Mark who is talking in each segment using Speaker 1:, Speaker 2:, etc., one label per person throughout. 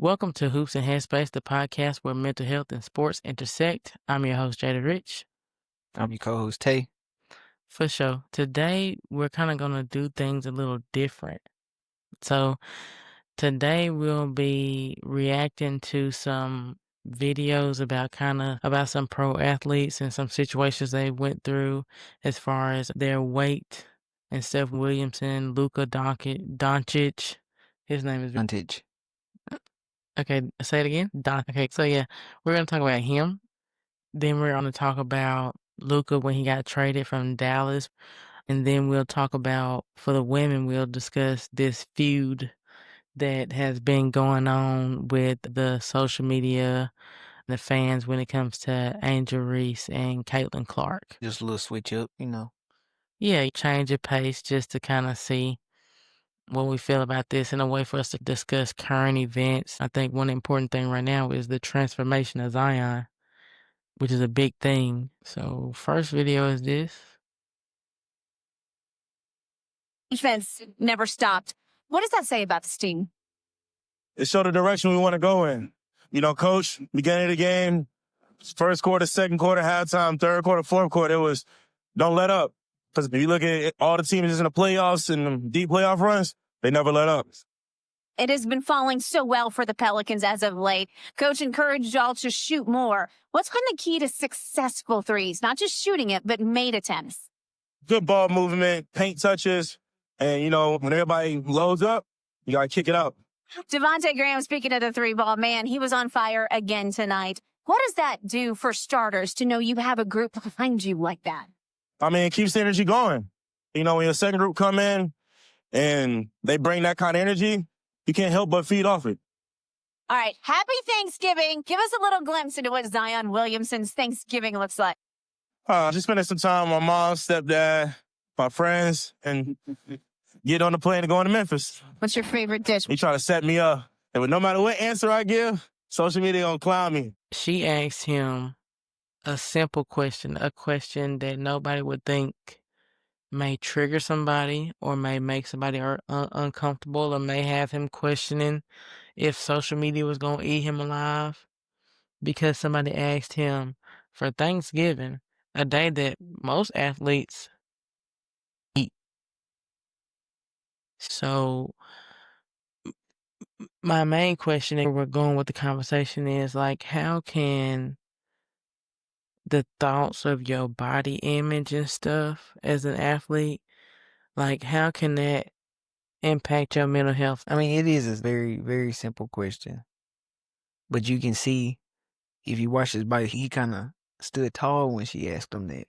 Speaker 1: Welcome to Hoops and Headspace, the podcast where mental health and sports intersect. I'm your host, Jada Rich.
Speaker 2: I'm your co-host, Tay.
Speaker 1: For sure. Today, we're kind of going to do things a little different. So, today we'll be reacting to some videos about some pro athletes and some situations they went through as far as their weight and stuff. Williamson, Luka, Doncic. His name is
Speaker 2: Doncic.
Speaker 1: Okay, say it again. Okay, so yeah, we're gonna talk about him. Then we're gonna talk about Luka when he got traded from Dallas, and then we'll talk about for the women. We'll discuss this feud that has been going on with the social media, the fans when it comes to Angel Reese and Caitlin Clark.
Speaker 2: Just a little switch up,
Speaker 1: Yeah, change of pace just to kind of see what we feel about this in a way for us to discuss current events. I think one important thing right now is the transformation of Zion, which is a big thing. So first video is this.
Speaker 3: Defense never stopped. What does that say about this team?
Speaker 4: It showed the direction we want to go in. Coach, beginning of the game, first quarter, second quarter, halftime, third quarter, fourth quarter, it was don't let up. Because if you look at all the teams in the playoffs and deep playoff runs, they never let up.
Speaker 3: It has been falling so well for the Pelicans as of late. Coach encouraged y'all to shoot more. What's been the key to successful threes? Not just shooting it, but made attempts.
Speaker 4: Good ball movement, paint touches, and, when everybody loads up, you got to kick it out.
Speaker 3: Devontae Graham, speaking of the three ball, man, he was on fire again tonight. What does that do for starters to know you have a group behind you like that?
Speaker 4: It keeps the energy going. When your second group come in and they bring that kind of energy, you can't help but feed off it.
Speaker 3: All right. Happy Thanksgiving. Give us a little glimpse into what Zion Williamson's Thanksgiving looks like.
Speaker 4: Just spending some time with my mom, stepdad, my friends, and get on the plane to go into Memphis.
Speaker 3: What's your favorite dish?
Speaker 4: He try to set me up. And no matter what answer I give, social media gonna clown me.
Speaker 1: She asked him a simple question, a question that nobody would think may trigger somebody or may make somebody uncomfortable or may have him questioning if social media was going to eat him alive, because somebody asked him for Thanksgiving, a day that most athletes eat. So my main question, and we're going with the conversation, is like, how can the thoughts of your body image and stuff as an athlete, like how can that impact your mental health?
Speaker 2: It is a very, very simple question. But you can see, if you watch his body, he kind of stood tall when she asked him that.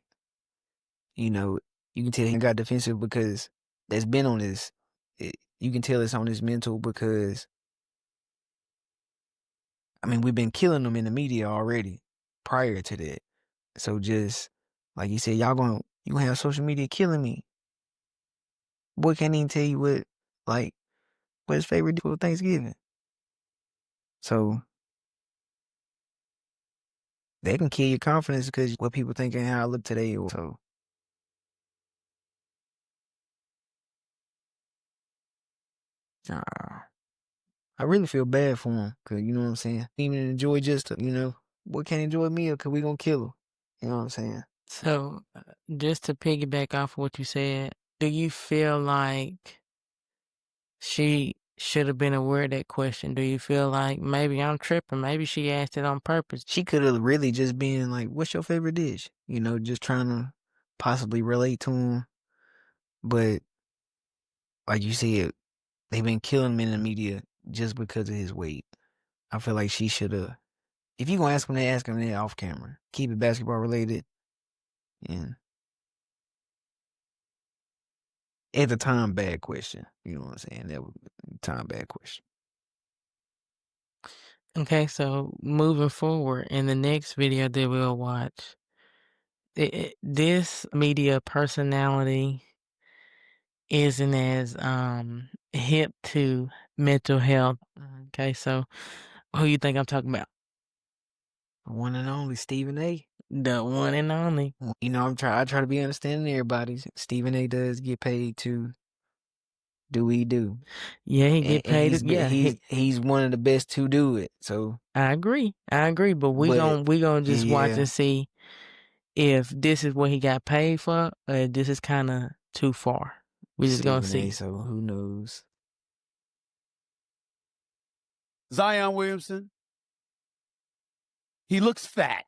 Speaker 2: You can tell he got defensive because that's been on his, you can tell it's on his mental because, we've been killing him in the media already prior to that. So just, like you said, you gonna have social media killing me. Boy can't even tell you what his favorite for Thanksgiving. So that can kill your confidence because what people think and how I look today. So I really feel bad for him because, you know what I'm saying? Even enjoy boy can't enjoy a meal because we gonna kill him. You know what I'm saying?
Speaker 1: So just to piggyback off of what you said, do you feel like she should have been aware of that question? Do you feel like maybe I'm tripping? Maybe she asked it on purpose.
Speaker 2: She could have really just been like, what's your favorite dish? Just trying to possibly relate to him. But like you said, they've been killing him in the media just because of his weight. I feel like she should have, if you gonna ask him that off camera. Keep it basketball related. And at the time, bad question. You know what I'm saying? That was time bad question.
Speaker 1: Okay, so moving forward in the next video that we'll watch, this media personality isn't as hip to mental health. Okay, so who you think I'm talking about?
Speaker 2: The one and only Stephen A.
Speaker 1: The one and only.
Speaker 2: I try to be understanding everybody. Stephen A. does get paid to do he do?
Speaker 1: Yeah, he get
Speaker 2: And
Speaker 1: paid. Yeah,
Speaker 2: he's one of the best to do it. So,
Speaker 1: I agree. But
Speaker 2: but
Speaker 1: we gonna just watch
Speaker 2: yeah,
Speaker 1: and see if this is what he got paid for, or if this is kind of too far. We just gonna
Speaker 2: Stephen A.
Speaker 1: see.
Speaker 2: So who knows?
Speaker 5: Zion Williamson, he looks fat.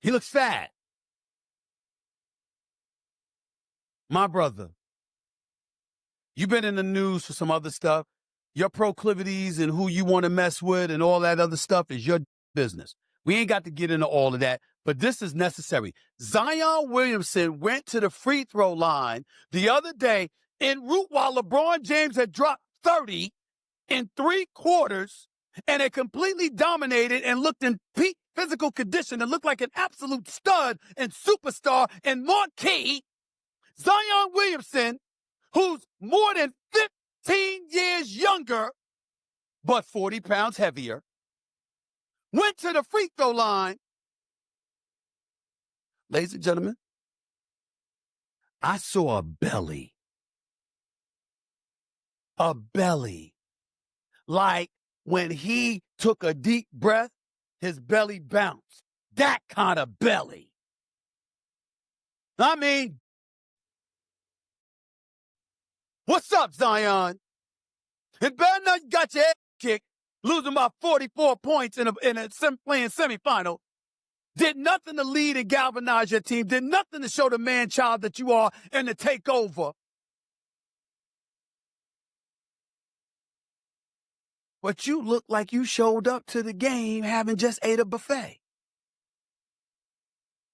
Speaker 5: He looks fat. My brother, you've been in the news for some other stuff. Your proclivities and who you want to mess with and all that other stuff is your business. We ain't got to get into all of that, but this is necessary. Zion Williamson went to the free throw line the other day en route while LeBron James had dropped 30 in 3 quarters and had completely dominated and looked in peak physical condition and looked like an absolute stud and superstar and marquee. Zion Williamson, who's more than 15 years younger, but 40 pounds heavier, went to the free throw line. Ladies and gentlemen, I saw a belly. A belly. Like when he took a deep breath, his belly bounced. That kind of belly. I mean, what's up, Zion? And bad enough you got your head kicked, losing by 44 points in a playing semifinal. Did nothing to lead and galvanize your team. Did nothing to show the man-child that you are and to take over. But you look like you showed up to the game having just ate a buffet.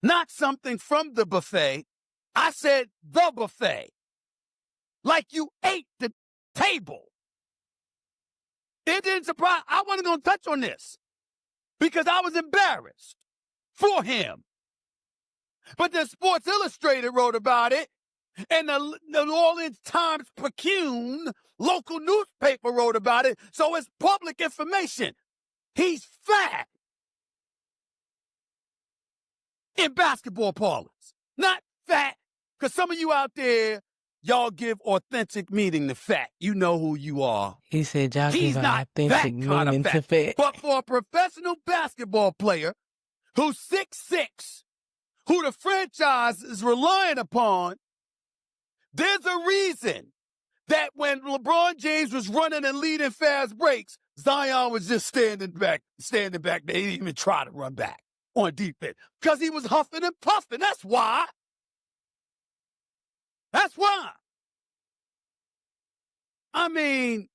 Speaker 5: Not something from the buffet. I said the buffet. Like you ate the table. It didn't surprise. I wasn't going to touch on this because I was embarrassed for him. But the Sports Illustrated wrote about it, and the New Orleans Times-Picayune local newspaper wrote about it, so it's public information. He's fat in basketball parlance. Not fat, because some of you out there, y'all give authentic meaning to fat. You know who you are.
Speaker 1: He said y'all
Speaker 5: He's
Speaker 1: give
Speaker 5: not that
Speaker 1: authentic
Speaker 5: kind
Speaker 1: meaning
Speaker 5: of
Speaker 1: to
Speaker 5: fat.
Speaker 1: fat.
Speaker 5: But for a professional basketball player who's 6'6", who the franchise is relying upon, there's a reason that when LeBron James was running and leading fast breaks, Zion was just standing back there. They didn't even try to run back on defense because he was huffing and puffing. That's why. That's why. I mean,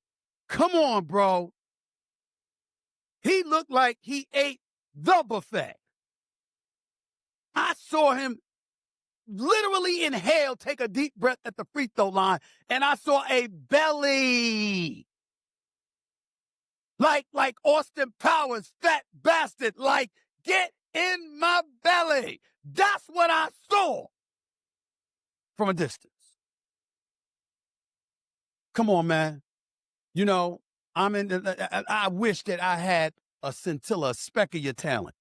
Speaker 5: come on, bro. He looked like he ate the buffet. I saw him literally inhale, take a deep breath at the free throw line, and I saw a belly. Like Austin Powers, fat bastard, like, get in my belly. That's what I saw from a distance. Come on, man. You know, I wish that I had a scintilla, a speck of your talent.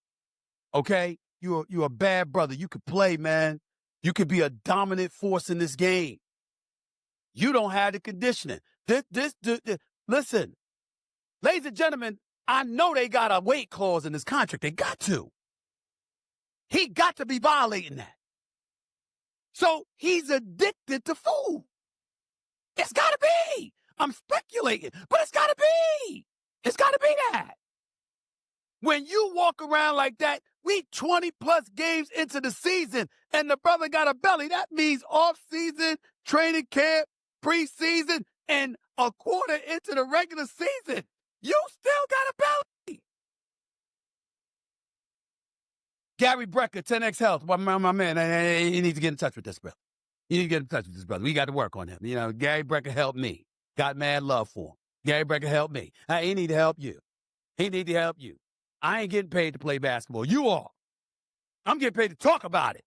Speaker 5: Okay? You're a bad brother. You could play, man. You could be a dominant force in this game. You don't have the conditioning. Listen, ladies and gentlemen, I know they got a weight clause in this contract. They got to. He got to be violating that. So he's addicted to food. It's got to be. I'm speculating, but it's got to be. It's got to be that. When you walk around like that, we 20-plus games into the season, and the brother got a belly. That means off-season, training camp, preseason, and a quarter into the regular season. You still got a belly. Gary Brecker, 10X Health, my man, you need to get in touch with this brother. You need to get in touch with this brother. We got to work on him. You know, Gary Brecker helped me. Got mad love for him. Gary Brecker helped me. He need to help you. He need to help you. I ain't getting paid to play basketball. You are. I'm getting paid to talk about it.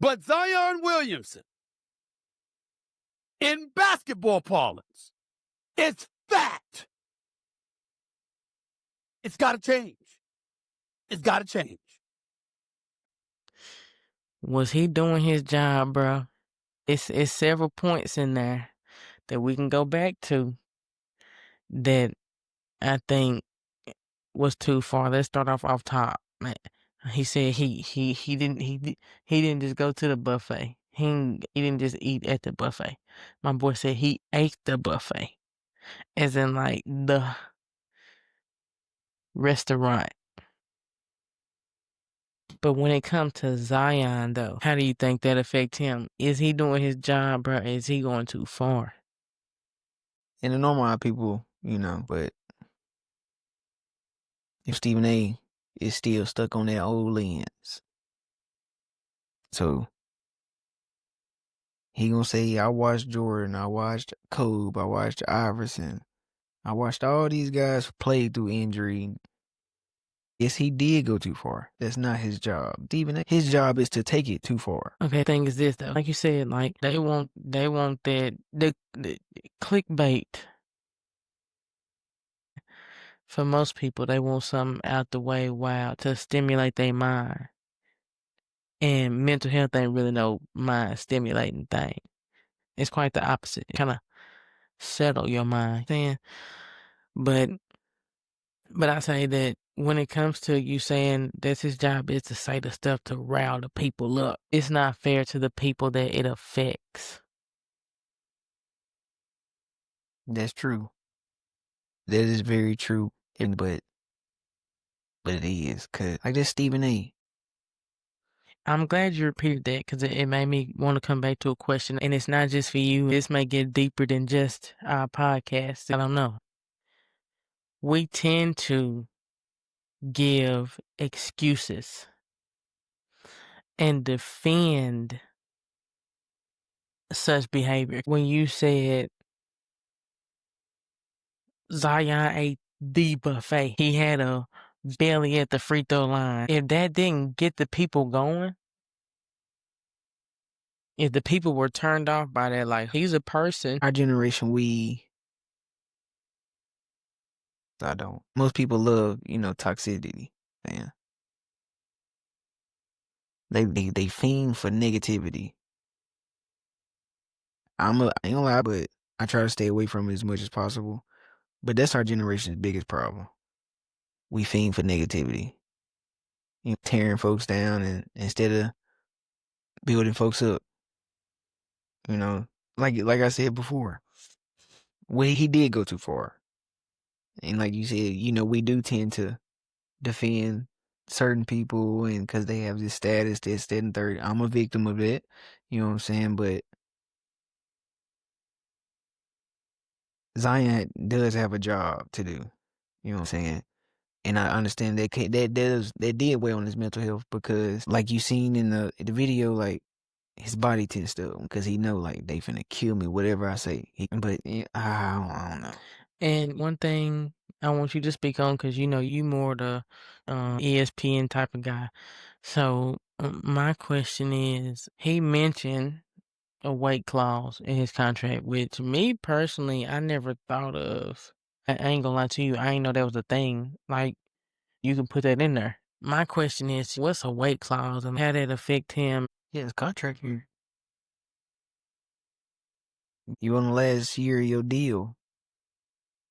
Speaker 5: But Zion Williamson, in basketball parlance, is fat. It's got to change. It's got to change.
Speaker 1: Was he doing his job, bro? It's several points in there that we can go back to that I think was too far. Let's start off top. He said he didn't just go to the buffet. He didn't just eat at the buffet. My boy said he ate the buffet, as in like the restaurant. But when it comes to Zion, though, how do you think that affects him? Is he doing his job, bro? Is he going too far?
Speaker 2: And the normal people, but if Stephen A is still stuck on that old lens, so he gonna say, I watched Jordan, I watched Kobe, I watched Iverson, I watched all these guys play through injury. Yes, he did go too far. That's not his job. Stephen A, his job is to take it too far.
Speaker 1: Okay, thing is this though, like you said, like they want that the clickbait. For most people, they want something out the way, wow, to stimulate their mind. And mental health ain't really no mind stimulating thing. It's quite the opposite. Kind of settle your mind. But I say that when it comes to you saying that's his job is to say the stuff to rile the people up, it's not fair to the people that it affects.
Speaker 2: That's true. That is very true. But it is, cause like this Stephen A.
Speaker 1: I'm glad you repeated that because it made me want to come back to a question. And it's not just for you. This may get deeper than just our podcast. I don't know. We tend to give excuses and defend such behavior. When you said Zion ate the buffet, he had a belly at the free throw line. If that didn't get the people going, if the people were turned off by that, like he's a person.
Speaker 2: Our generation, I don't. Most people love, toxicity, man. They fiend for negativity. I ain't gonna lie, but I try to stay away from it as much as possible. But that's our generation's biggest problem. We fiend for negativity. Tearing folks down and instead of building folks up. Like I said before. Well, he did go too far. And like you said, we do tend to defend certain people and because they have this status, this, that, and third. I'm a victim of it. You know what I'm saying? But Zion does have a job to do. You know what I'm saying? And I understand that did weigh on his mental health because, like you seen in the video, like his body tends to because he know like they finna kill me whatever I say. But I don't know.
Speaker 1: And one thing I want you to speak on because you more the ESPN type of guy. So my question is, he mentioned a weight clause in his contract, which me personally, I never thought of. I ain't gonna lie to you, I ain't know that was a thing. Like, you can put that in there. My question is, what's a weight clause and how that affect him?
Speaker 2: Yeah, his contract here. You on the last year of your deal.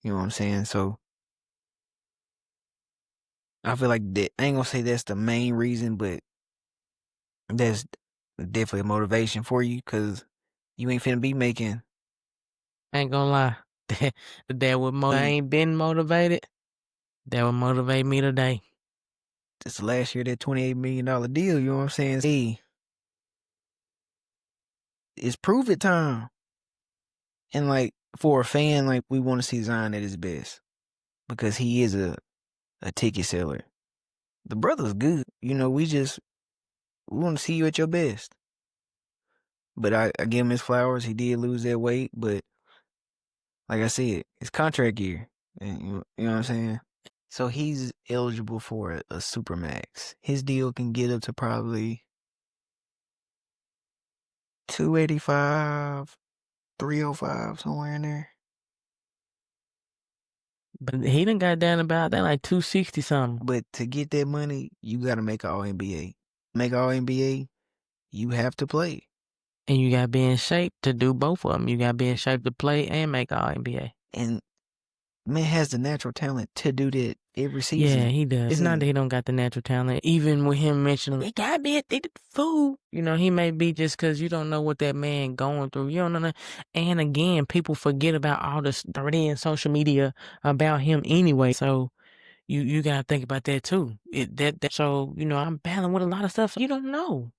Speaker 2: You know what I'm saying? So I feel like that. I ain't gonna say that's the main reason, but that's definitely a motivation for you because you ain't finna be making.
Speaker 1: I ain't gonna lie. That would I ain't been motivated. That would motivate me today.
Speaker 2: This last year, that $28 million deal, you know what I'm saying? Hey, it's prove it time. And like for a fan, like we want to see Zion at his best because he is a ticket seller. The brother's good. We want to see you at your best. But I give him his flowers. He did lose that weight, but like I said, it's contract year. And you know what I'm saying? So he's eligible for a supermax. His deal can get up to probably 285, 305, somewhere in there.
Speaker 1: But he done got down about that like 260 something.
Speaker 2: But to get that money, you got to make All NBA. Make All NBA, you have to play.
Speaker 1: And you gotta be in shape to do both of them. You gotta be in shape to play and make All NBA.
Speaker 2: And man has the natural talent to do that every season.
Speaker 1: Yeah, he does. It's not that he don't got the natural talent. Even with him mentioning, he gotta be addicted to food. He may be just because you don't know what that man going through. You don't know that. And again, people forget about all this dirty and social media about him anyway. So you gotta think about that too. So I'm battling with a lot of stuff you don't know.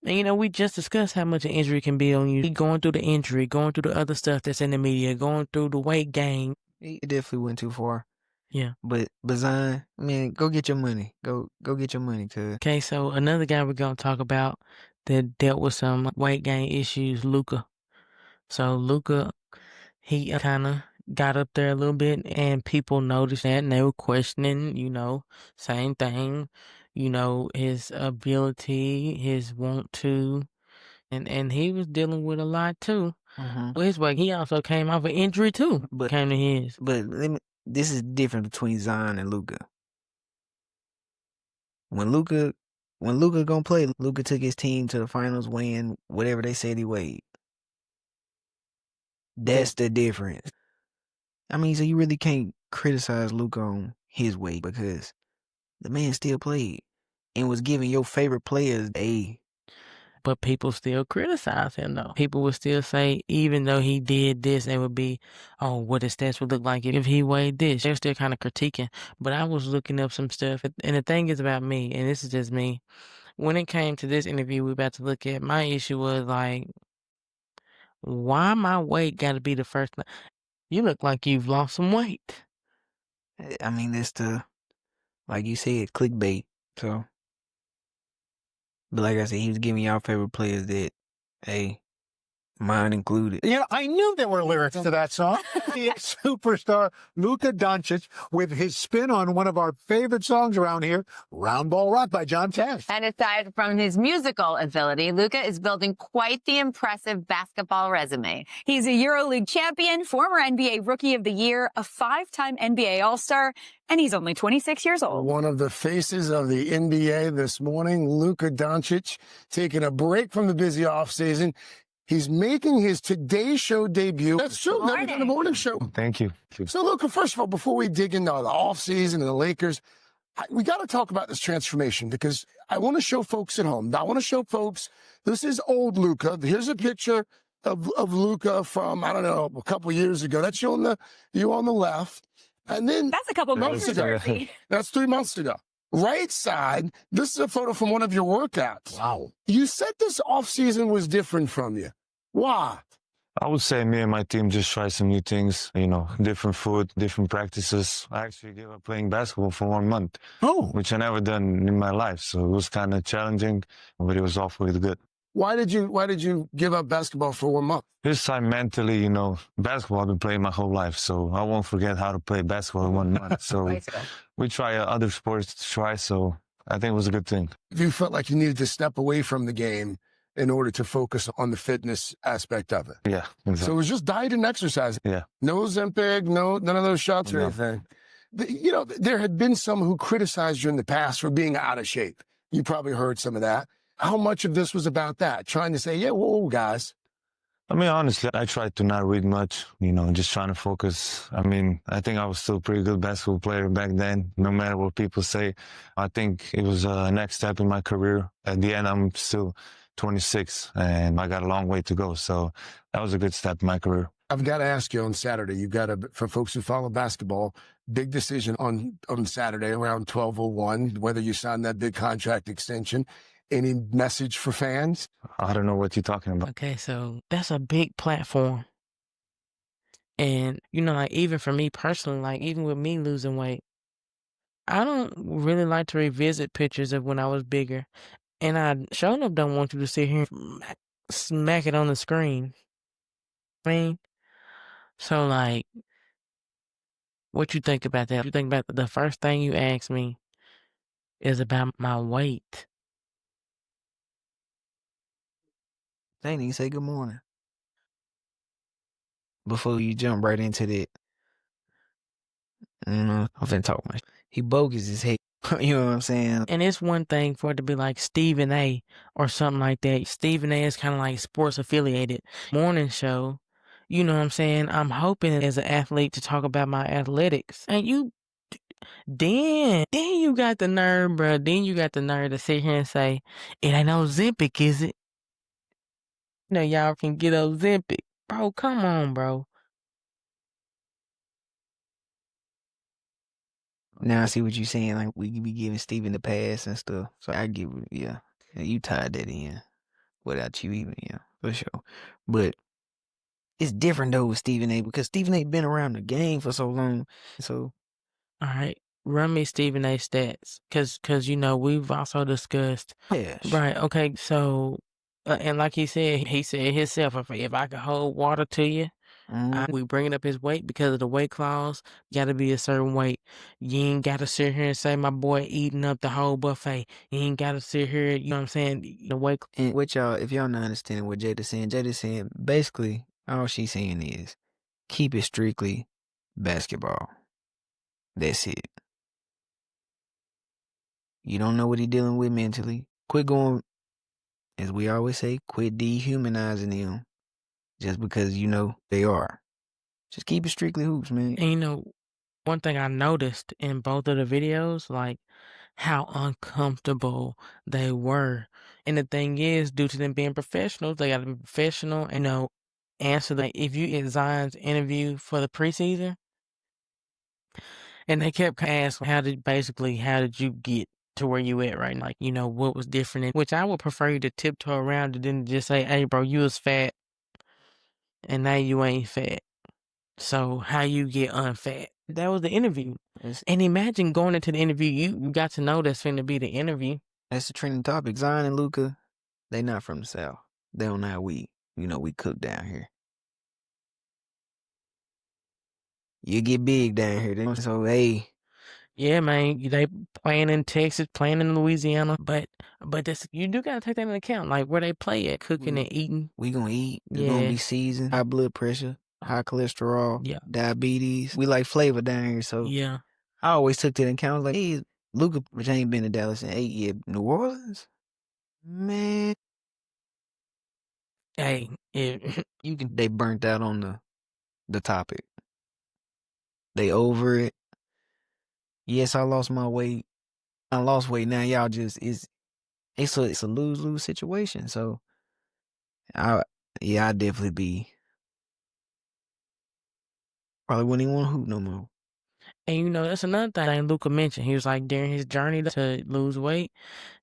Speaker 1: And we just discussed how much an injury can be on you. Going through the injury, going through the other stuff that's in the media, going through the weight gain.
Speaker 2: He definitely went too far.
Speaker 1: Yeah.
Speaker 2: But Zion, man, go get your money. Go get your money, cuz.
Speaker 1: Okay, so another guy we're gonna talk about that dealt with some weight gain issues, Luka. So Luka, he kind of got up there a little bit, and people noticed that, and they were questioning, same thing, his ability, his want to, and he was dealing with a lot too. Well, his weight, he also came off an injury too, but came to his.
Speaker 2: But this is different between Zion and Luka. When Luka gonna play, Luka took his team to the finals, weighing whatever they said he weighed. That's the difference. I mean, so you really can't criticize Luka on his weight because the man still played and was giving your favorite players a.
Speaker 1: But people still criticize him, though. People would still say, even though he did this, they would be, oh, what his stats would look like if he weighed this. They're still kind of critiquing. But I was looking up some stuff. And the thing is about me, and this is just me, when it came to this interview we're about to look at, my issue was like, why my weight got to be the first thing? You look like you've lost some weight.
Speaker 2: I mean, that's like you said, clickbait. So, but like I said, he was giving y'all favorite players that, hey, mine included.
Speaker 6: I knew there were lyrics to that song. The superstar Luka Doncic with his spin on one of our favorite songs around here, Round Ball Rock by John Tesh.
Speaker 3: And aside from his musical ability, Luka is building quite the impressive basketball resume. He's a EuroLeague champion, former NBA Rookie of the Year, a 5-time NBA All-Star, and he's only 26 years old.
Speaker 6: One of the faces of the NBA this morning, Luka Doncic, taking a break from the busy offseason. He's making his Today Show debut. That's true. Never done a morning show.
Speaker 7: Thank you.
Speaker 6: So, Luka, first of all, before we dig into the offseason and the Lakers, we got to talk about this transformation because I want to show folks at home. I want to show folks this is old Luka. Here's a picture of Luka from, I don't know, a couple years ago. That's you on the left. And then
Speaker 3: That's a couple months ago.
Speaker 6: That's 3 months ago. Right side, this is a photo from one of your workouts.
Speaker 5: Wow.
Speaker 6: You said this offseason was different from you. Why?
Speaker 7: I would say me and my team just try some new things, different food, different practices. I actually gave up playing basketball for 1 month, which I never done in my life. So it was kind of challenging, but it was awfully good.
Speaker 6: Why did you give up basketball for 1 month?
Speaker 7: This time mentally, basketball I've been playing my whole life, so I won't forget how to play basketball in 1 month. So we try other sports to try, so I think it was a good thing.
Speaker 6: You felt like you needed to step away from the game in order to focus on the fitness aspect of it.
Speaker 7: Yeah, exactly.
Speaker 6: So it was just diet and exercise.
Speaker 7: Yeah.
Speaker 6: No Ozempic, none of those shots or
Speaker 7: No.
Speaker 6: anything. There had been some who criticized you in the past for being out of shape. You probably heard some of that. How much of this was about that? Trying to say, yeah, whoa, guys.
Speaker 7: I mean, honestly, I tried to not read much, just trying to focus. I mean, I think I was still a pretty good basketball player back then, no matter what people say. I think it was a next step in my career. At the end, I'm still 26, and I got a long way to go. So that was a good step in my career.
Speaker 6: I've got to ask you on Saturday, for folks who follow basketball, big decision on Saturday around 12:01, whether you sign that big contract extension. Any message for fans?
Speaker 7: I don't know what you're talking about.
Speaker 1: Okay, so that's a big platform. And, even for me personally, even with me losing weight, I don't really like to revisit pictures of when I was bigger. And I sure enough don't want you to sit here and smack it on the screen. So, what you think about that? You think about the first thing you asked me is about my weight.
Speaker 2: They didn't even say good morning. Before you jump right into that, I'm finna talk much. He bogus as heck. You know what I'm saying?
Speaker 1: And it's one thing for it to be like Stephen A. or something like that. Stephen A. is kind of like sports affiliated morning show. You know what I'm saying? I'm hoping as an athlete to talk about my athletics. And then you got the nerve, bro. Then you got the nerve to sit here and say, it ain't no Ozempic, is it? You know, y'all can get Ozempic. Bro, come on, bro.
Speaker 2: Now I see what you're saying. Like, we be giving Steven the pass and stuff. So I give it, yeah. You tied that in without you even, yeah, for sure. But it's different though with Stephen A. because Stephen A. been around the game for so long. So,
Speaker 1: All right. Run me Stephen A. stats. Cause you know, we've also discussed.
Speaker 2: yeah.
Speaker 1: Right. Okay. So, and like he said himself, if I could hold water to you, we bringing up his weight because of the weight clause. Got to be a certain weight. You ain't got to sit here and say my boy eating up the whole buffet. You ain't got to sit here. You know what I'm saying? The weight.
Speaker 2: And what y'all, if y'all not understanding what Jada's saying basically all she's saying is keep it strictly basketball. That's it. You don't know what he dealing with mentally. Quit going, as we always say, quit dehumanizing them just because you know they are. Just keep it strictly hoops, man.
Speaker 1: And you know, one thing I noticed in both of the videos, like how uncomfortable they were. And the thing is, due to them being professionals, they got to be professional and answer the. If you get Zion's interview for the preseason, and they kept asking, how did you get to where you at right now? Like, you know, what was different? Which I would prefer you to tiptoe around it than just say, hey, bro, you was fat and now you ain't fat. So how you get unfat? That was the interview. And imagine going into the interview, you got to know that's finna be the interview.
Speaker 2: That's the trending topic. Zion and Luka, they not from the South. They don't know how we cook down here. You get big down here. So, hey.
Speaker 1: Yeah, man, they playing in Texas, playing in Louisiana, but you do gotta take that into account, like where they play at, cooking and eating.
Speaker 2: We gonna eat. It's
Speaker 1: Yeah.
Speaker 2: gonna be seasoned. High blood pressure, high cholesterol,
Speaker 1: Yeah.
Speaker 2: diabetes. We like flavor down here, so
Speaker 1: Yeah.
Speaker 2: I always took that into account. I was like, hey, Luka, which ain't been to Dallas in 8 years. New Orleans? Man.
Speaker 1: Hey,
Speaker 2: they burnt out on the topic. They over it. Yes, I lost my weight. I lost weight. Now y'all just it's a lose-lose situation. So I definitely be probably wouldn't even want to hoop no more.
Speaker 1: And you know, that's another thing Luka mentioned. He was like, during his journey to lose weight,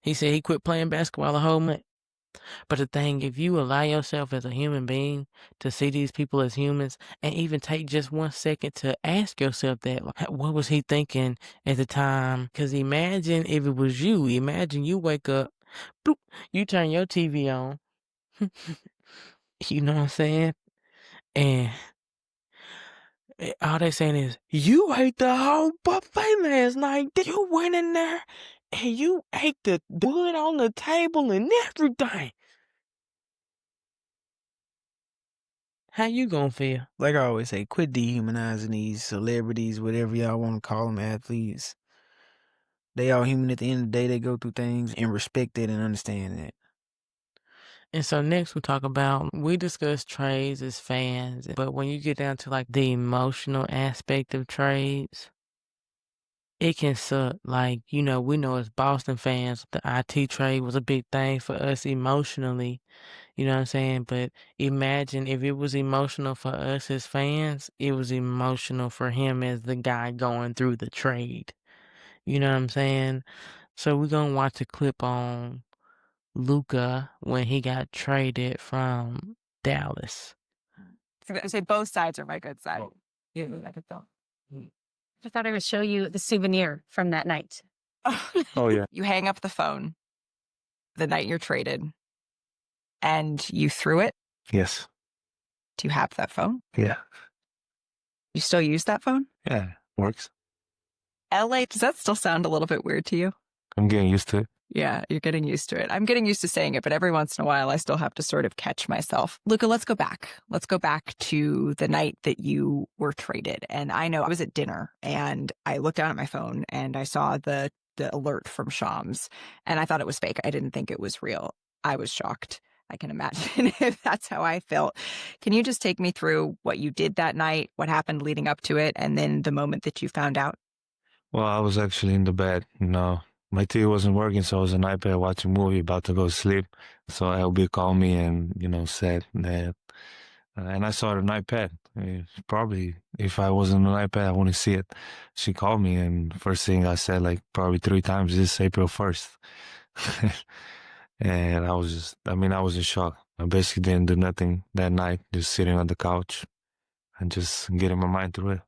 Speaker 1: he said he quit playing basketball a whole month. But the thing, if you allow yourself as a human being to see these people as humans and even take just 1 second to ask yourself that, like, what was he thinking at the time? Because imagine if it was you. Imagine you wake up, boop, you turn your TV on. You know what I'm saying? And all they saying is, you ate the whole buffet last night. You went in there and you ate the wood on the table and everything. How you gonna feel?
Speaker 2: Like I always say, quit dehumanizing these celebrities, whatever y'all want to call them, athletes. They all human at the end of the day. They go through things and respect it and understand that.
Speaker 1: And so next we discuss trades as fans, but when you get down to like the emotional aspect of trades, it can suck. Like, you know, we know as Boston fans, the IT trade was a big thing for us emotionally. You know what I'm saying? But imagine if it was emotional for us as fans, it was emotional for him as the guy going through the trade. You know what I'm saying? So we're going to watch a clip on Luka when he got traded from Dallas.
Speaker 3: I say both sides are my good side. Yeah, I could tell. I thought I would show you the souvenir from that night.
Speaker 7: Oh, yeah.
Speaker 3: You hang up the phone the night you're traded and you threw it.
Speaker 7: Yes.
Speaker 3: Do you have that phone?
Speaker 7: Yeah.
Speaker 3: You still use that phone?
Speaker 7: Yeah. Works.
Speaker 3: LA, does that still sound a little bit weird to you?
Speaker 7: I'm getting used to it.
Speaker 3: Yeah, you're getting used to it. I'm getting used to saying it, but every once in a while I still have to sort of catch myself. Luka, let's go back. Let's go back to the night that you were traded. And I know I was at dinner and I looked down at my phone and I saw the
Speaker 8: the alert from Shams, and I thought it was fake. I didn't think it was real. I was shocked. I can imagine if that's how I felt. Can you just take me through what you did that night, what happened leading up to it, and then the moment that you found out?
Speaker 7: Well, I was actually in the bed. My TV wasn't working, so I was on iPad watching a movie, about to go to sleep. So LB called me and, said that, and I saw it on iPad. Probably if I wasn't on iPad, I wouldn't see it. She called me, and first thing I said, like probably 3 times, this April 1st. And I was in shock. I basically didn't do nothing that night, just sitting on the couch and just getting my mind through it.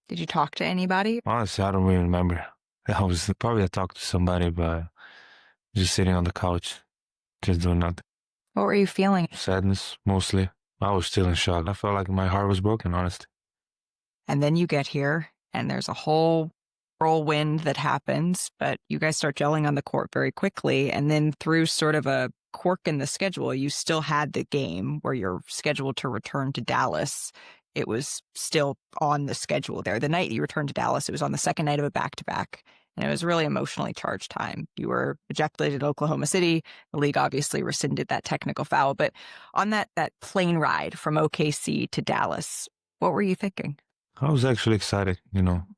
Speaker 8: Did you talk to anybody?
Speaker 7: Honestly, I don't really remember. I talked to somebody, but just sitting on the couch, just doing nothing.
Speaker 8: What were you feeling?
Speaker 7: Sadness, mostly. I was still in shock. I felt like my heart was broken, honestly.
Speaker 8: And then you get here, and there's a whole whirlwind that happens, but you guys start gelling on the court very quickly. And then through sort of a quirk in the schedule, you still had the game where you're scheduled to return to Dallas. It was still on the schedule there. The night you returned to Dallas, it was on the second night of a back-to-back, and it was a really emotionally charged time. You were ejected at Oklahoma City. The league obviously rescinded that technical foul, but on that plane ride from OKC to Dallas, what were you thinking?
Speaker 7: I was actually excited,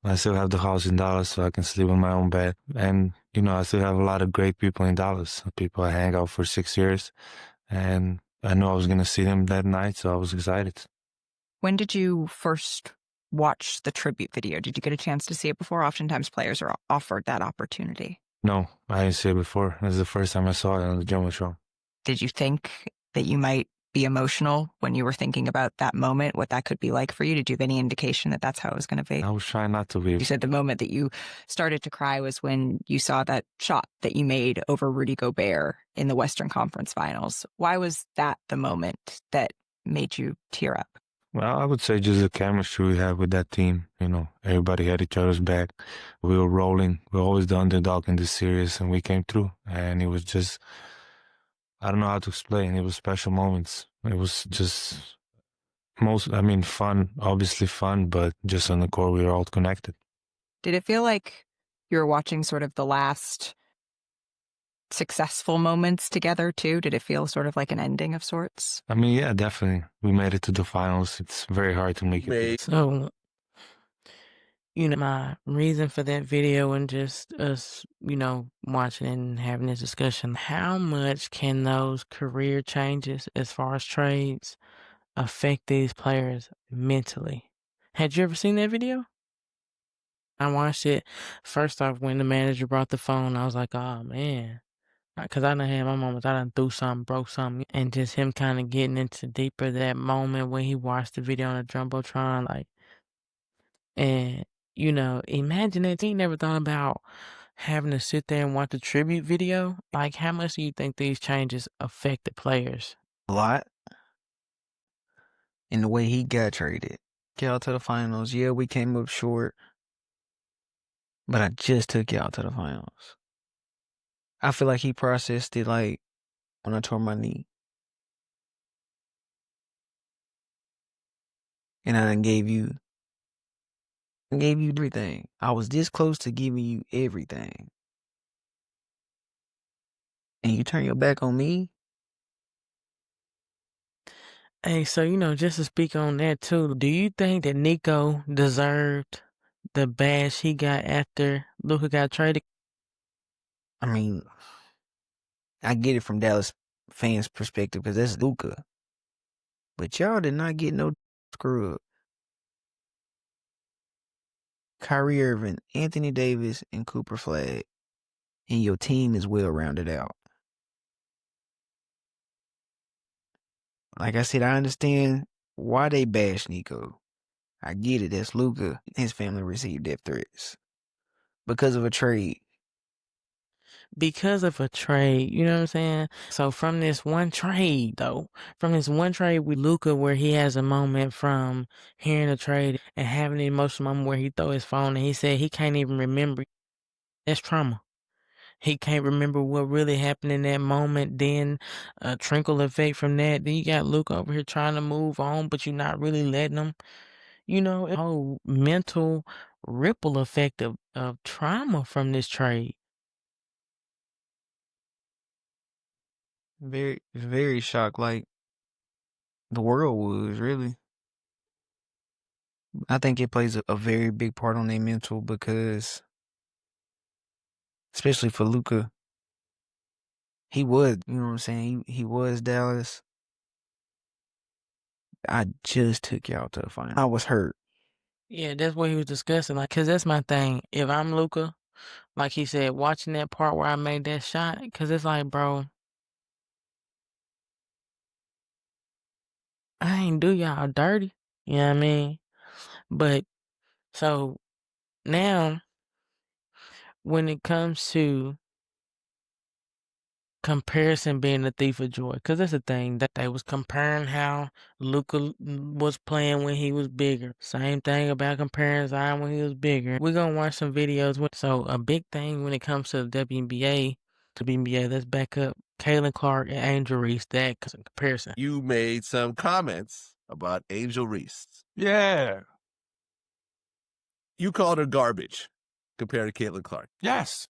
Speaker 7: I still have the house in Dallas, so I can sleep in my own bed. And, I still have a lot of great people in Dallas, people I hang out for 6 years. And I knew I was going to see them that night, so I was excited.
Speaker 8: When did you first watch the tribute video? Did you get a chance to see it before? Oftentimes players are offered that opportunity.
Speaker 7: No, I didn't see it before. This is the first time I saw it on the Jumbotron.
Speaker 8: Did you think that you might be emotional when you were thinking about that moment, what that could be like for you? Did you have any indication that that's how it was going to be?
Speaker 7: I was trying not to be.
Speaker 8: You said the moment that you started to cry was when you saw that shot that you made over Rudy Gobert in the Western Conference Finals. Why was that the moment that made you tear up?
Speaker 7: Well, I would say just the chemistry we had with that team. Everybody had each other's back. We were rolling. We were always the underdog in this series, and we came through. And it was just, I don't know how to explain. It was special moments. It was just fun, obviously fun, but just on the court, we were all connected.
Speaker 8: Did it feel like you were watching sort of the last successful moments together too? Did it feel sort of like an ending of sorts?
Speaker 7: Yeah, definitely. We made it to the finals. It's very hard to make it.
Speaker 1: So, my reason for that video and just us, watching and having this discussion, how much can those career changes as far as trades affect these players mentally? Had you ever seen that video? I watched it. First off, when the manager brought the phone, I was like, oh man. Because I done had my moments, I done threw something, broke something, and just him kind of getting into deeper that moment when he watched the video on the Jumbotron, and, imagine it. He never thought about having to sit there and watch the tribute video. How much do you think these changes affect the players?
Speaker 2: A lot. In the way he got traded. Get out to the finals. Yeah, we came up short. But I just took y'all to the finals. I feel like he processed it like when I tore my knee. And I done gave you everything. I was this close to giving you everything. And you turn your back on me?
Speaker 1: Hey, so, just to speak on that too, do you think that Nico deserved the bash he got after Luka got traded?
Speaker 2: I get it from Dallas fans' perspective because that's Luka. But y'all did not get no screw up. Kyrie Irving, Anthony Davis, and Cooper Flag. And your team is well rounded out. Like I said, I understand why they bash Nico. I get it. That's Luka. His family received death threats. Because of a trade.
Speaker 1: Because of a trade, you know what I'm saying? So from this one trade with Luka where he has a moment from hearing a trade and having an emotional moment where he throw his phone and he said he can't even remember. That's trauma. He can't remember what really happened in that moment. Then a trickle effect from that. Then you got Luka over here trying to move on, but you're not really letting him. A whole mental ripple effect of trauma from this trade.
Speaker 2: Very, very shocked, like the world was really. I think it plays a very big part on their mental because, especially for Luka, he was, you know what I'm saying? He was Dallas. I just took y'all to the final. I was hurt.
Speaker 1: Yeah, that's what he was discussing. Like, cause that's my thing. If I'm Luka, like he said, watching that part where I made that shot, cause it's like, bro, I ain't do y'all dirty. You know what I mean? But so now, when it comes to comparison being the thief of joy, because that's the thing that they was comparing how Luka was playing when he was bigger. Same thing about comparing Zion when he was bigger. We're gonna watch some videos. So a big thing when it comes to the WNBA, let's back up. Caitlin Clark and Angel Reese, that comparison.
Speaker 9: You made some comments about Angel Reese.
Speaker 5: Yeah.
Speaker 9: You called her garbage compared to Caitlin Clark.
Speaker 5: Yes.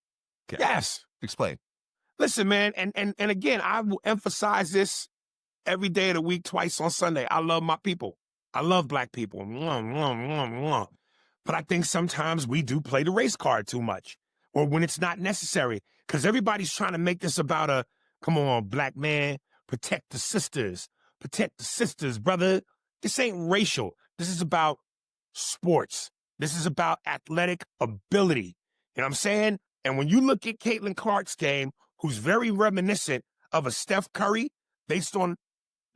Speaker 9: Okay.
Speaker 5: Yes.
Speaker 9: Explain.
Speaker 5: Listen, man, and again, I will emphasize this every day of the week, twice on Sunday. I love my people. I love black people. Mwah, mwah, mwah, mwah. But I think sometimes we do play the race card too much, or when it's not necessary, because everybody's trying to make this about come on, black man, protect the sisters, brother. This ain't racial. This is about sports. This is about athletic ability. You know what I'm saying? And when you look at Caitlin Clark's game, who's very reminiscent of a Steph Curry based on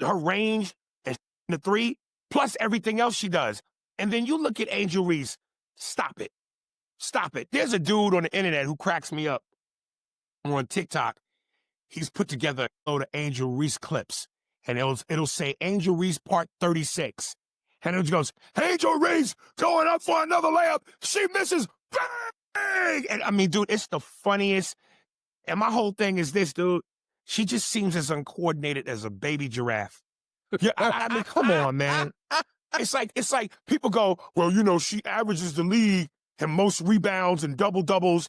Speaker 5: her range and the three, plus everything else she does. And then you look at Angel Reese. Stop it. Stop it. There's a dude on the internet who cracks me up on TikTok. He's put together a load of Angel Reese clips. And it'll say Angel Reese part 36. And it goes, Angel Reese going up for another layup. She misses. Bang! And I mean, dude, it's the funniest. And my whole thing is this, dude. She just seems as uncoordinated as a baby giraffe. Yeah, I mean, come on, man. It's like people go, well, you know, she averages the league in most rebounds and double-doubles.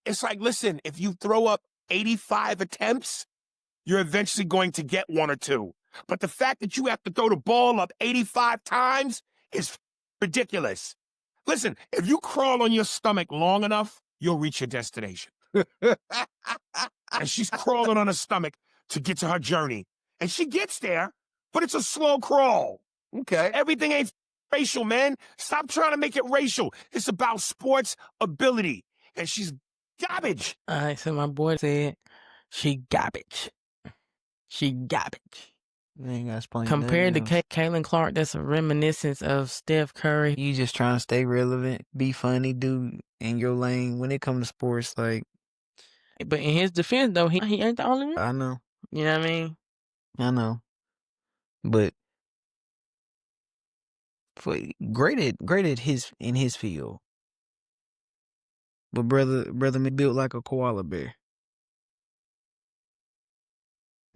Speaker 5: It's like, listen, if you throw up 85 attempts, you're eventually going to get one or two. But the fact that you have to throw the ball up 85 times is ridiculous. Listen, if you crawl on your stomach long enough, you'll reach your destination. And she's crawling on her stomach to get to her journey. And she gets there, but it's a slow crawl.
Speaker 9: Okay.
Speaker 5: Everything ain't racial, man. Stop trying to make it racial. It's about sports ability. And she's garbage.
Speaker 1: All right, so my boy said she garbage. She garbage.
Speaker 2: You ain't gotta explain
Speaker 1: Compared to
Speaker 2: nothing else.
Speaker 1: Caitlin Clark, that's a reminiscence of Steph Curry.
Speaker 2: You just trying to stay relevant, be funny, do in your lane. When it comes to sports, like,
Speaker 1: But in his defense, though, he ain't the only one.
Speaker 2: I know,
Speaker 1: You know what I mean?
Speaker 2: but for great at in his field. But brother me built like a koala bear.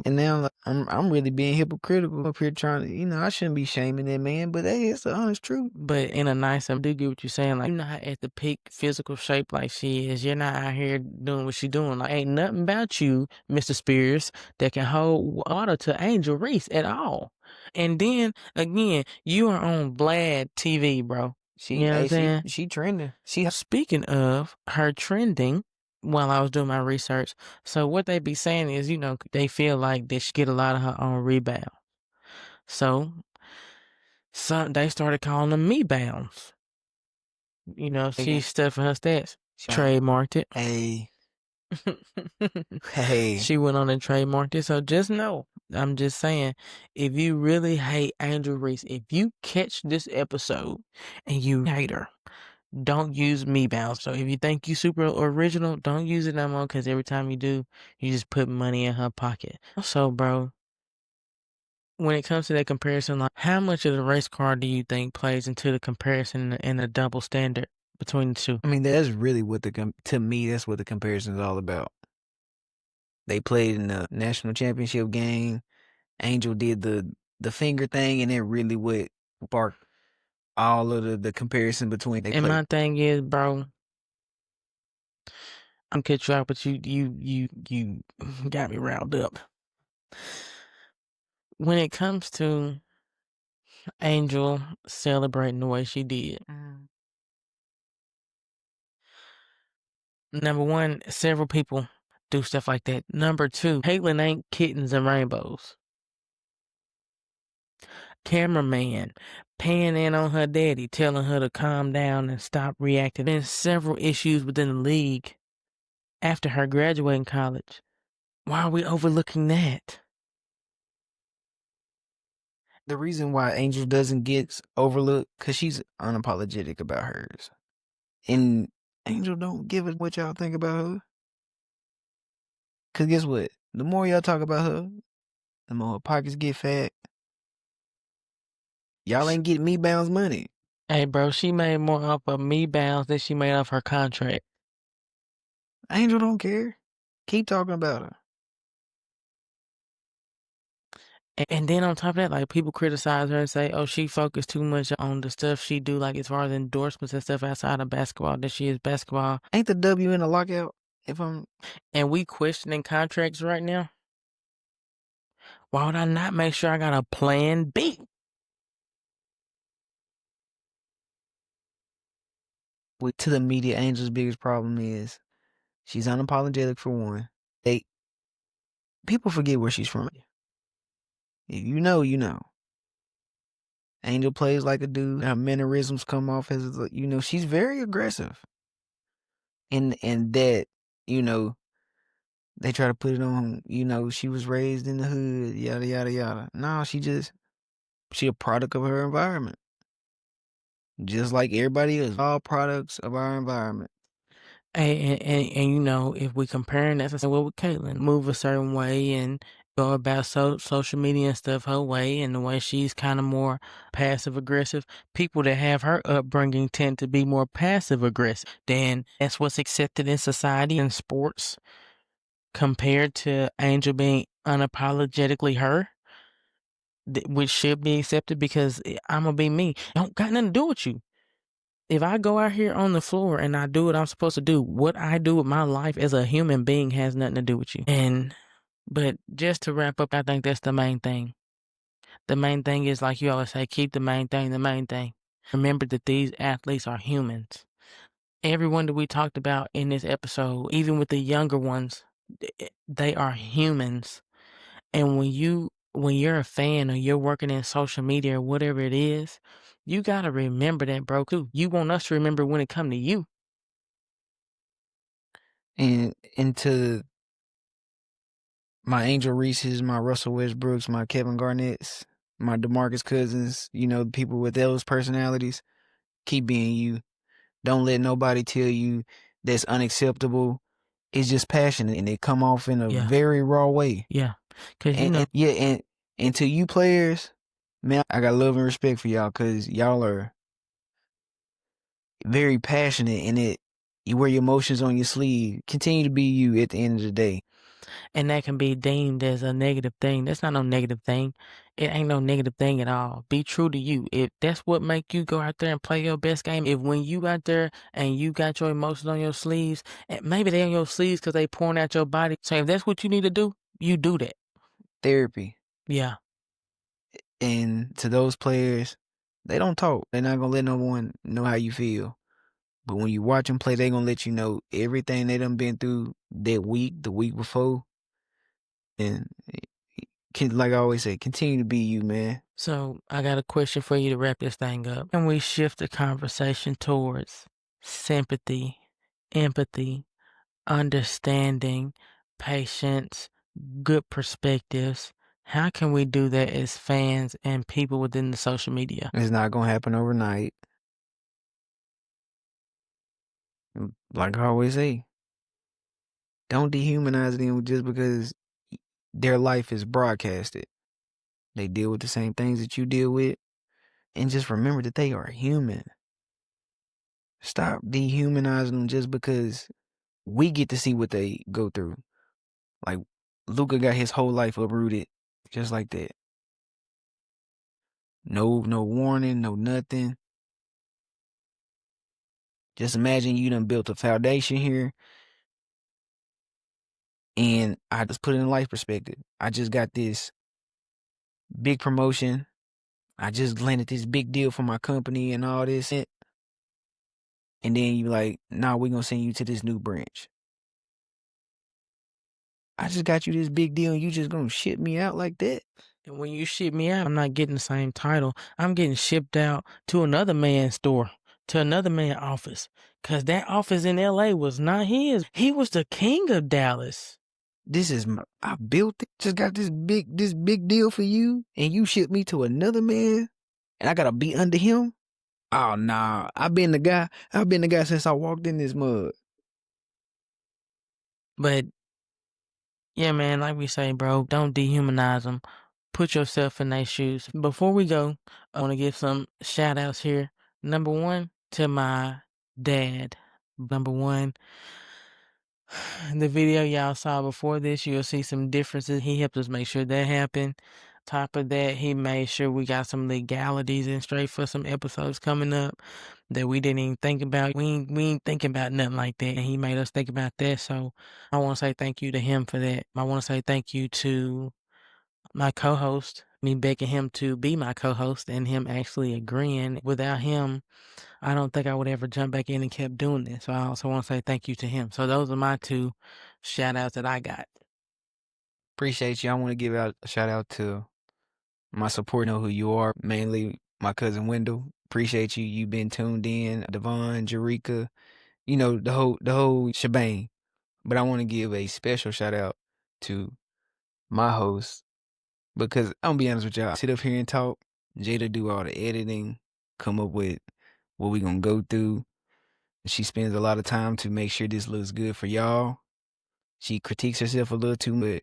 Speaker 2: And now like, I'm really being hypocritical up here trying to, you know, I shouldn't be shaming that man, but hey, it's the honest truth.
Speaker 1: But in a nice, I do get what you're saying. Like, you're not at the peak physical shape like she is. You're not out here doing what she doing. Like, ain't nothing about you, Mr. Spears, that can hold water to Angel Reese at all. And then, again, you are on Vlad TV, bro. You know what I'm saying?
Speaker 2: She trending.
Speaker 1: Speaking of her trending, while I was doing my research, so what they be saying is, you know, they feel like they should get a lot of her own rebound. So they started calling them me bounds. You know, she's stuffing her stats. Trademarked it.
Speaker 2: Hey. Hey.
Speaker 1: She went on and trademarked it. So just know, I'm just saying, if you really hate Angel Reese, if you catch this episode and you hate her, don't use me bounds. So if you think you super original, don't use it no more, because every time you do, you just put money in her pocket. So, bro, when it comes to that comparison, like, how much of the race card do you think plays into the comparison and the double standard between the two?
Speaker 2: I mean, that's really what to me, that's what the comparison is all about. They played in the national championship game. Angel did the finger thing, and it really what sparked all of the comparison between they
Speaker 1: And
Speaker 2: play.
Speaker 1: my thing is, bro, I'm cut you out, but you got me riled up. When it comes to Angel celebrating the way she did, number one, several people do stuff like that. Number two, Caitlyn ain't kittens and rainbows. Cameraman panning in on her daddy, telling her to calm down and stop reacting. Been several issues within the league after her graduating college. Why are we overlooking that?
Speaker 2: The reason why Angel doesn't get overlooked, because she's unapologetic about hers. And Angel don't give a what y'all think about her. Because guess what? The more y'all talk about her, the more her pockets get fat. Y'all ain't getting me bounds money.
Speaker 1: Hey, bro, she made more off of me bounce than she made off her contract.
Speaker 2: Angel don't care. Keep talking about her.
Speaker 1: And then on top of that, like, people criticize her and say, oh, she focused too much on the stuff she do, like as far as endorsements and stuff outside of basketball, that she is basketball.
Speaker 2: Ain't the W in the lockout?
Speaker 1: And we questioning contracts right now. Why would I not make sure I got a plan B?
Speaker 2: To the media, Angel's biggest problem is she's unapologetic for one. People forget where she's from. If you know, you know. Angel plays like a dude. Her mannerisms come off as, she's very aggressive. And that, they try to put it on, she was raised in the hood, yada, yada, yada. No, she a product of her environment. Just like everybody is, all products of our environment.
Speaker 1: And if we comparing that to with Caitlyn, move a certain way and go about social media and stuff her way, and the way she's kind of more passive aggressive, people that have her upbringing tend to be more passive aggressive. Then that's what's accepted in society and sports, compared to Angel being unapologetically her, which should be accepted because I'm gonna be me. Don't got nothing to do with you. If I go out here on the floor and I do what I'm supposed to do, what I do with my life as a human being has nothing to do with you. But just to wrap up, I think that's the main thing. The main thing is, like you always say, keep the main thing the main thing. Remember that these athletes are humans. Everyone that we talked about in this episode, even with the younger ones, they are humans. And when you're a fan or you're working in social media or whatever it is, you gotta remember that, bro, too. You want us to remember when it come to you.
Speaker 2: And to my Angel Reese's, my Russell Westbrooks, my Kevin Garnett's, my DeMarcus Cousins, people with those personalities, keep being you. Don't let nobody tell you that's unacceptable. It's just passionate, and they come off in a very raw way.
Speaker 1: Yeah. Cause
Speaker 2: and to you players, man, I got love and respect for y'all, because y'all are very passionate in it. You wear your emotions on your sleeve. Continue to be you at the end of the day.
Speaker 1: And that can be deemed as a negative thing. That's not no negative thing. It ain't no negative thing at all. Be true to you. If that's what make you go out there and play your best game, if when you out there and you got your emotions on your sleeves, and maybe they on your sleeves because they pouring out your body. So if that's what you need to do, you do that.
Speaker 2: Therapy.
Speaker 1: Yeah.
Speaker 2: And to those players, they don't talk. They're not going to let no one know how you feel. But when you watch them play, they going to let you know everything they done been through that week, the week before. And like I always say, continue to be you, man.
Speaker 1: So I got a question for you to wrap this thing up. Can we shift the conversation towards sympathy, empathy, understanding, patience, good perspectives? How can we do that as fans and people within the social media?
Speaker 2: It's not going to happen overnight. Like I always say, don't dehumanize them just because their life is broadcasted. They deal with the same things that you deal with. And just remember that they are human. Stop dehumanizing them just because we get to see what they go through. Like, Luka got his whole life uprooted just like that. No warning, no nothing. Just imagine you done built a foundation here, and I just put it in life perspective. I just got this big promotion. I just landed this big deal for my company and all this. And then you like, nah, we're going to send you to this new branch. I just got you this big deal and you just going to ship me out like that?
Speaker 1: And when you ship me out, I'm not getting the same title. I'm getting shipped out to another man's store, to another man's office. Because that office in L.A. was not his. He was the king of Dallas.
Speaker 2: This is I built it. Just got this big deal for you, and you ship me to another man, and I gotta be under him. Oh nah, I've been the guy since I walked in this mud.
Speaker 1: But yeah, man, like we say, bro, don't dehumanize them. Put yourself in their shoes. Before we go, I want to give some shout outs here. Number one, to my dad. Number one, the video y'all saw before this, you'll see some differences. He helped us make sure that happened. Top of that, he made sure we got some legalities in straight for some episodes coming up that we didn't even think about. We ain't thinking about nothing like that, and he made us think about that. So I want to say thank you to him for that. I want to say thank you to my co-host, me begging him to be my co-host and him actually agreeing. Without him, I don't think I would ever jump back in and kept doing this. So I also want to say thank you to him. So those are my two shout outs that I got.
Speaker 2: Appreciate you. I want to give out a shout out to my support. Know who you are, mainly my cousin Wendell. Appreciate you. You've been tuned in. Devon, Jerika, you know, the whole shebang. But I want to give a special shout out to my host, because I'm gonna be honest with y'all, I sit up here and talk. Jada do all the editing, come up with what we gonna go through. She spends a lot of time to make sure this looks good for y'all. She critiques herself a little too much.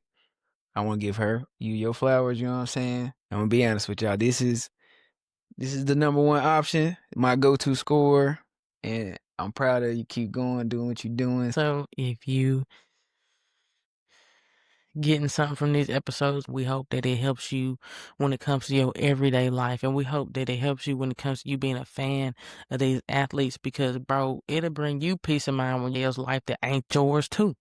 Speaker 2: I want to give her your flowers. You know what I'm saying? I'm gonna be honest with y'all. This is the number one option, my go-to score, and I'm proud of you. Keep going, doing what you're doing.
Speaker 1: So if you getting something from these episodes, we hope that it helps you when it comes to your everyday life, and we hope that it helps you when it comes to you being a fan of these athletes, because bro, it'll bring you peace of mind when there's life that ain't yours too.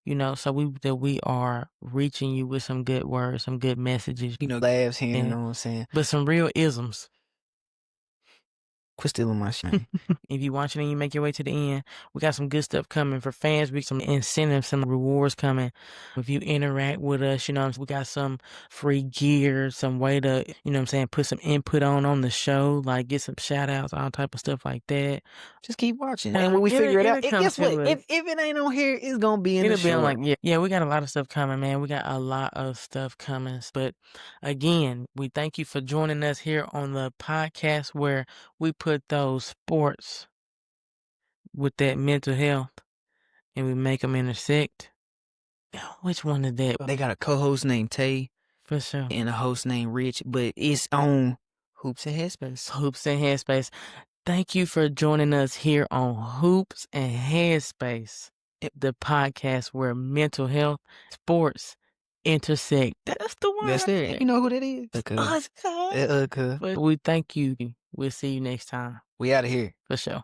Speaker 1: You know, so we are reaching you with some good words, some good messages,
Speaker 2: You know, laughs here, you know what I'm saying?
Speaker 1: but some real isms.
Speaker 2: Quit stealing my shit.
Speaker 1: If you watching and you make your way to the end, we got some good stuff coming for fans. We got some incentives, some rewards coming. If you interact with us, you know, we got some free gear, some way to, you know what I'm saying, put some input on the show, like get some shout outs, all type of stuff like that.
Speaker 2: Just keep watching. And when we figure it out, guess what? If it ain't on here, it's going to be in the show.
Speaker 1: It'll be like, yeah, we got a lot of stuff coming, man. We got a lot of stuff coming. But again, we thank you for joining us here on the podcast where we put those sports with that mental health and we make them intersect. Which one is that?
Speaker 2: They got a co-host named Tay.
Speaker 1: For sure.
Speaker 2: And a host named Rich, but it's on Hoops and Headspace.
Speaker 1: Hoops and Headspace. Thank you for joining us here on Hoops and Headspace, the podcast where mental health, sports intersect. That's the one.
Speaker 2: That's it. You know who that is?
Speaker 1: Us. But we thank you. We'll see you next time.
Speaker 2: We out of here.
Speaker 1: For sure.